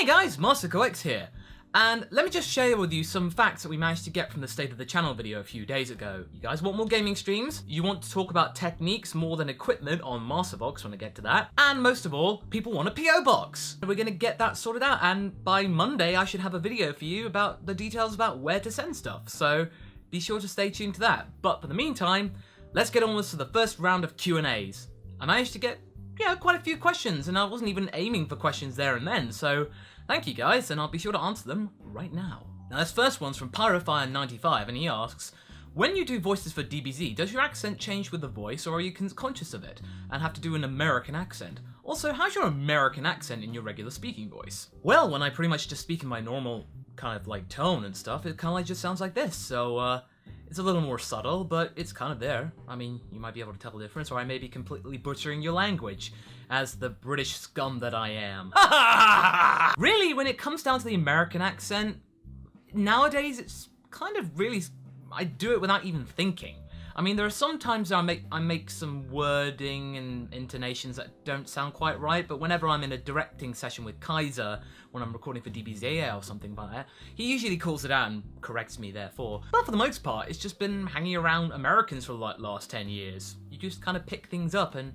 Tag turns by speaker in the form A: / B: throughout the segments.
A: Hey guys, MasterCoX here, and let me just share with you some facts that we managed to get from the State of the Channel video a few days ago. You guys want more gaming streams? You want to talk about techniques more than equipment on Masterbox when I get to that? And most of all, people want a PO box. We're gonna get that sorted out, and by Monday I should have a video for you about the details about where to send stuff, so be sure to stay tuned to that. But for the meantime, let's get on to the first round of Q&As. I managed to get quite a few questions, and I wasn't even aiming for questions there and then, so thank you guys, and I'll be sure to answer them right now. Now this first one's from Pyrofire95, and he asks, when you do voices for DBZ, does your accent change with the voice, or are you conscious of it, and have to do an American accent? Also, how's your American accent in your regular speaking voice? Well, when I pretty much just speak in my normal kind of like tone and stuff, it kind of like just sounds like this, so it's a little more subtle, but it's kind of there. I mean, you might be able to tell the difference, or I may be completely butchering your language, as the British scum that I am. Really, when it comes down to the American accent, nowadays it's kind of really, I do it without even thinking. I mean, there are some times I make some wording and intonations that don't sound quite right, but whenever I'm in a directing session with Kaiser, when I'm recording for DBZ or something like that, he usually calls it out and corrects me therefore. But for the most part, it's just been hanging around Americans for like last 10 years. You just kind of pick things up, and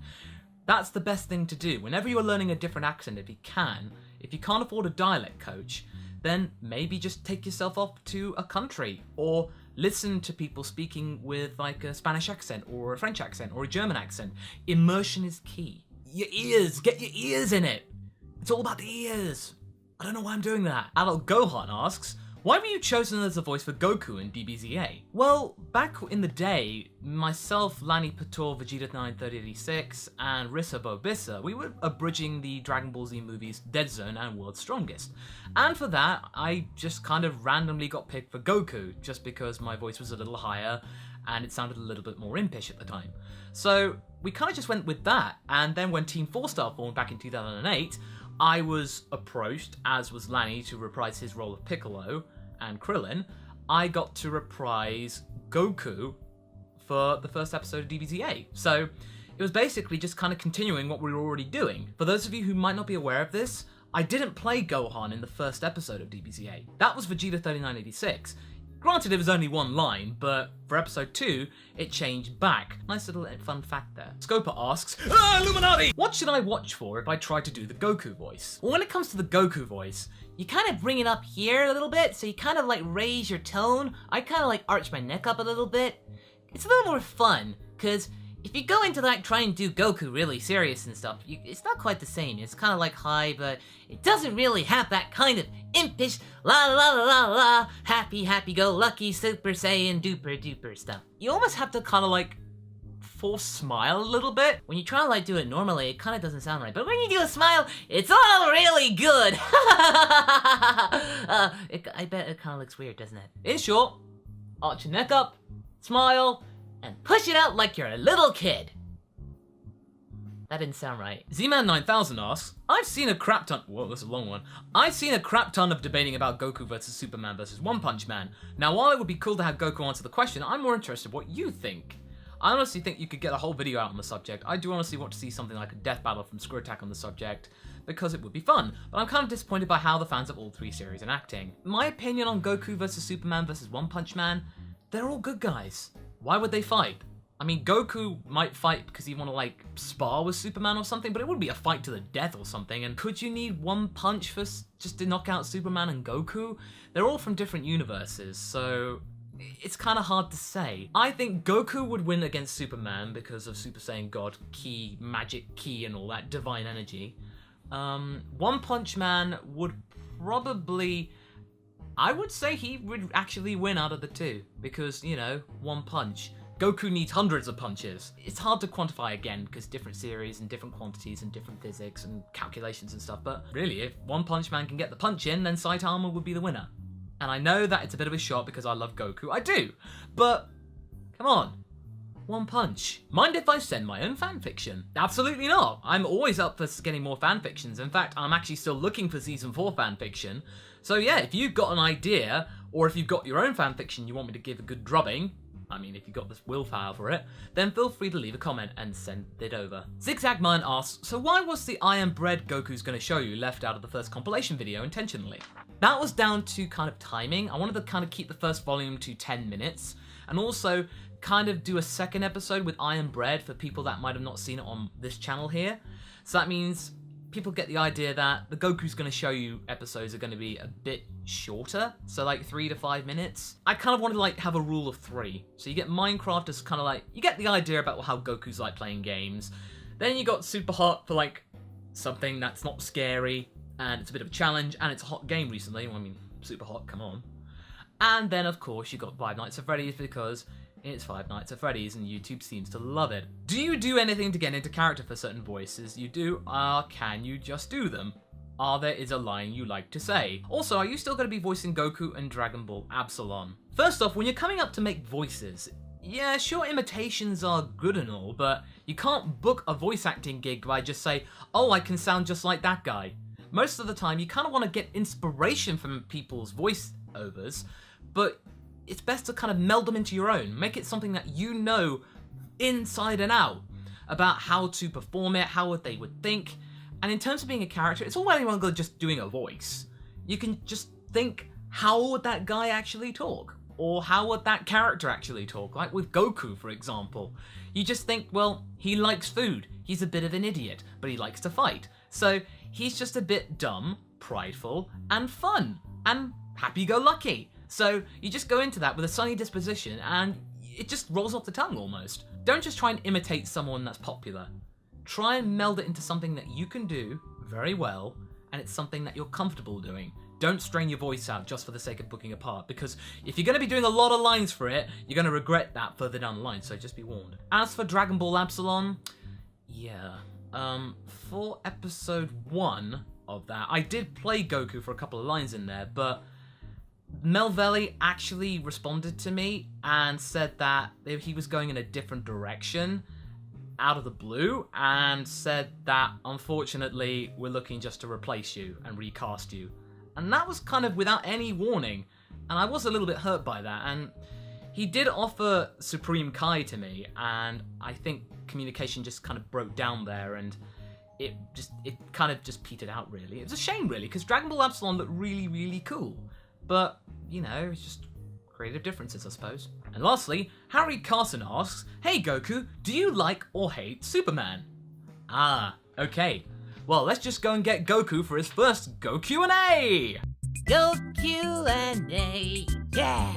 A: that's the best thing to do. Whenever you're learning a different accent, if you can't afford a dialect coach, then maybe just take yourself off to a country, or listen to people speaking with like a Spanish accent, or a French accent, or a German accent. Immersion is key. Your ears, get your ears in it. It's all about the ears. I don't know why I'm doing that. Adult Gohan asks, why were you chosen as the voice for Goku in DBZA? Well, back in the day, myself, Lani Pator, Vegeta 93086, and Rissa Bobissa, we were abridging the Dragon Ball Z movies Dead Zone and World's Strongest. And for that, I just kind of randomly got picked for Goku, just because my voice was a little higher and it sounded a little bit more impish at the time. So we kind of just went with that, and then when Team 4 Star formed back in 2008, I was approached, as was Lani, to reprise his role of Piccolo and Krillin. I got to reprise Goku for the first episode of DBZA. So it was basically just kind of continuing what we were already doing. For those of you who might not be aware of this, I didn't play Gohan in the first episode of DBZA. That was Vegeta 3986. Granted, it was only one line, but for episode 2, it changed back. Nice little fun fact there. Scopa asks, Illuminati! What should I watch for if I try to do the Goku voice? Well, when it comes to the Goku voice, you kind of bring it up here a little bit, so you kind of like raise your tone. I kind of like arch my neck up a little bit. It's a little more fun, because if you go into like trying to do Goku really serious and stuff, it's not quite the same. It's kind of like high, but it doesn't really have that kind of impish la la la la la happy go lucky super saiyan duper duper stuff. You almost have to kind of like force smile a little bit. When you try to like do it normally, it kind of doesn't sound right, but when you do a smile, it's all really good. I bet it kind of looks weird, doesn't it? In short, arch your neck up, smile, and push it out like you're a little kid. That didn't sound right. Z-Man9000 asks, I've seen a crap ton— whoa, that's a long one. I've seen a crap ton of debating about Goku versus Superman versus One Punch Man. Now, while it would be cool to have Goku answer the question, I'm more interested in what you think. I honestly think you could get a whole video out on the subject. I do honestly want to see something like a death battle from Screw Attack on the subject, because it would be fun, but I'm kind of disappointed by how the fans of all three series are acting. My opinion on Goku versus Superman versus One Punch Man, they're all good guys. Why would they fight? I mean, Goku might fight because he want to like spar with Superman or something, but it would be a fight to the death or something. And could you need one punch for just to knock out Superman and Goku? They're all from different universes, so it's kind of hard to say. I think Goku would win against Superman because of Super Saiyan God, Ki, Magic Ki, and all that divine energy. One Punch Man would probably— I would say he would actually win out of the two, because, you know, one punch. Goku needs hundreds of punches. It's hard to quantify again, because different series and different quantities and different physics and calculations and stuff, but really, if One Punch Man can get the punch in, then Saitama would be the winner. And I know that it's a bit of a shot because I love Goku, I do, but come on. One punch. Mind if I send my own fanfiction? Absolutely not. I'm always up for getting more fanfictions. In fact, I'm actually still looking for season 4 fanfiction. So yeah, if you've got an idea, or if you've got your own fanfiction you want me to give a good drubbing, I mean, if you got this willpower for it, then feel free to leave a comment and send it over. Zigzagmine asks, so why was the I Am Bread Goku's gonna show you left out of the first compilation video intentionally? That was down to kind of timing. I wanted to kind of keep the first volume to 10 minutes, and also kind of do a second episode with I Am Bread for people that might have not seen it on this channel here. So that means people get the idea that the Goku's gonna show you episodes are gonna be a bit shorter, so like 3 to 5 minutes. I kind of wanted to like have a rule of 3. So you get Minecraft as kind of like, you get the idea about how Goku's like playing games. Then you got Super Hot for like something that's not scary, and it's a bit of a challenge, and it's a hot game recently. Well, I mean, Super Hot, come on. And then of course you got Five Nights at Freddy's because it's Five Nights at Freddy's and YouTube seems to love it. Do you do anything to get into character for certain voices? You do? Can you just do them? There is a line you like to say? Also, are you still going to be voicing Goku and Dragon Ball Absalom? First off, when you're coming up to make voices, yeah, sure, imitations are good and all, but you can't book a voice acting gig by just say, oh, I can sound just like that guy. Most of the time, you kind of want to get inspiration from people's voiceovers, but it's best to kind of meld them into your own. Make it something that you know inside and out about how to perform it, how they would think. And in terms of being a character, it's all well and well just doing a voice. You can just think, how would that guy actually talk? Or how would that character actually talk? Like with Goku, for example. You just think, well, he likes food. He's a bit of an idiot, but he likes to fight. So he's just a bit dumb, prideful, and fun, and happy-go-lucky. So you just go into that with a sunny disposition and it just rolls off the tongue almost. Don't just try and imitate someone that's popular. Try and meld it into something that you can do very well, and it's something that you're comfortable doing. Don't strain your voice out just for the sake of booking a part, because if you're going to be doing a lot of lines for it, you're going to regret that further down the line, so just be warned. As for Dragon Ball Absalom, yeah, for episode 1 of that, I did play Goku for a couple of lines in there, but Melvelli actually responded to me and said that he was going in a different direction out of the blue, and said that unfortunately we're looking just to replace you and recast you. And that was kind of without any warning, and I was a little bit hurt by that. And he did offer Supreme Kai to me, and I think communication just kind of broke down there, and it kind of just petered out really. It was a shame really, because Dragon Ball Absalom looked really, really cool. But, you know, it's just creative differences, I suppose. And lastly, Harry Carson asks, hey Goku, do you like or hate Superman? Okay. Well, let's just go and get Goku for his first Go Q&A!
B: Go Q&A, yeah!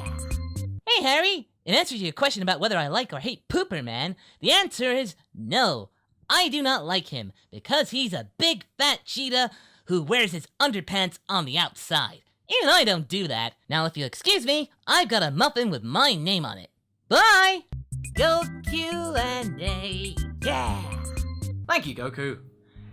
B: Hey Harry, in answer to your question about whether I like or hate Pooperman, the answer is no. I do not like him, because he's a big fat cheetah who wears his underpants on the outside. Even I don't do that. Now if you'll excuse me, I've got a muffin with my name on it. Bye! Go Q&A, yeah!
A: Thank you, Goku.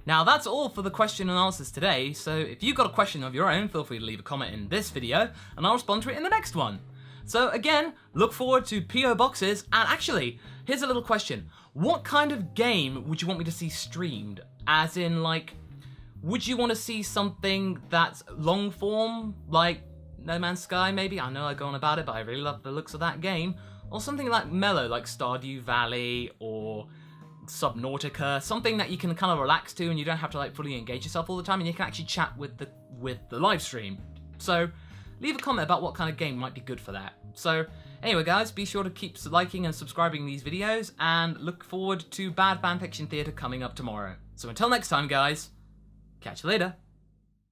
A: Now that's all for the question and answers today, so if you've got a question of your own, feel free to leave a comment in this video, and I'll respond to it in the next one. So again, look forward to PO boxes, and actually, here's a little question. What kind of game would you want me to see streamed? As in, like, would you want to see something that's long form, like No Man's Sky maybe? I know I go on about it, but I really love the looks of that game. Or something like mellow, like Stardew Valley or Subnautica, something that you can kind of relax to and you don't have to like fully engage yourself all the time, and you can actually chat with the live stream. So leave a comment about what kind of game might be good for that. So anyway guys, be sure to keep liking and subscribing these videos, and look forward to Bad Fanfiction Theatre coming up tomorrow. So until next time guys, catch you later.